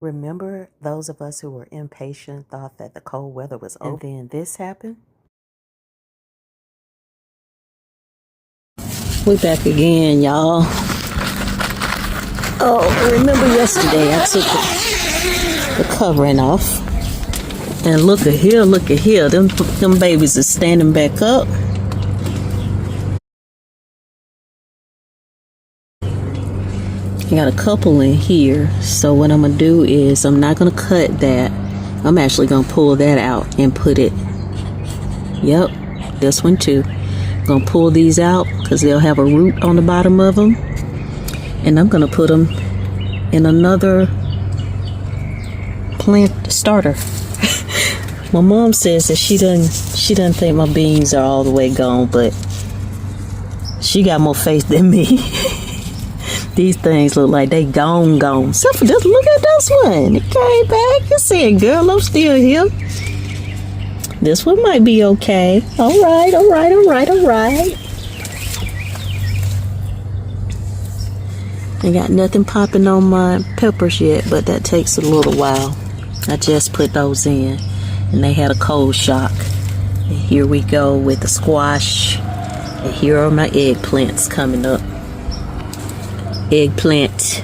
Remember those of us who were impatient thought that the cold weather was over, and then this happened? We back again, y'all. Oh, remember yesterday I took the covering off. And look at here, them babies are standing back up. I got a couple in here, so what I'm gonna do is I'm not gonna cut that. I'm actually gonna pull that out and put it, yep, this one too. Gonna pull these out because they'll have a root on the bottom of them, and I'm gonna put them in another plant starter. My mom says that she doesn't think my beans are all the way gone, but she got more faith than me. These things look like they gone. Except for this, look at this one. It came back. You see it, girl, I'm still here. This one might be okay. All right. I got nothing popping on my peppers yet, but that takes a little while. I just put those in, and they had a cold shock. And here we go with the squash. And here are my eggplants coming up. Eggplant.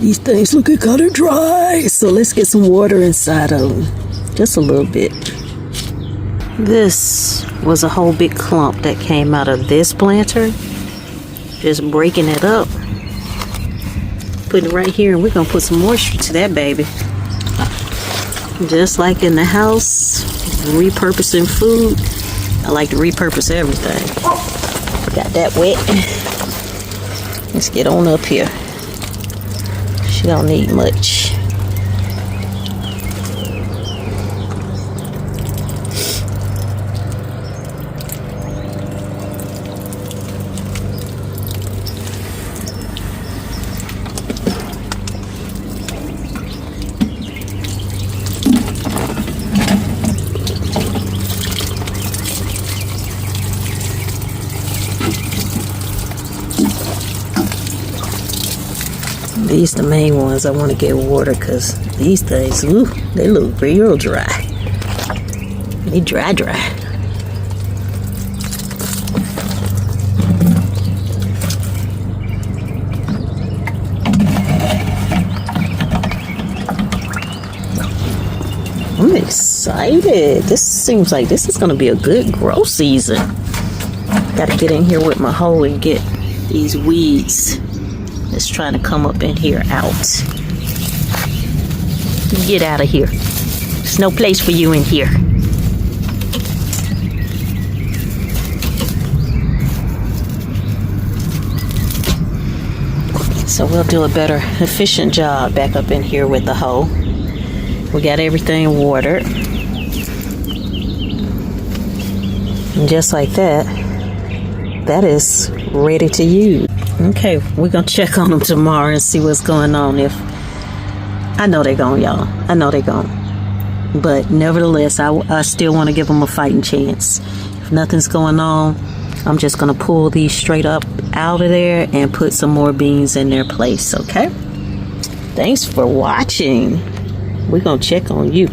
These things looking kind of dry, so let's get some water inside of them. Just a little bit. This was a whole big clump that came out of this planter. Just breaking it up. Putting it right here, and we're gonna put some moisture to that baby. Just like in the house, repurposing food. I like to repurpose everything. Got that wet. Let's get on up here. She don't need much. These the main ones I want to get water, because these things, ooh, they look real dry. They dry. I'm excited. This seems like this is going to be a good grow season. Got to get in here with my hoe and get these weeds that's trying to come up in here out. Get out of here. There's no place for you in here. So we'll do a better, efficient job back up in here with the hoe. We got everything watered. And just like that, that is ready to use. Okay, we're gonna check on them tomorrow and see what's going on. If I know they're gone, y'all. I know they're gone. But nevertheless, I still want to give them a fighting chance. If nothing's going on, I'm just gonna pull these straight up out of there and put some more beans in their place, okay? Thanks for watching. We're gonna check on you.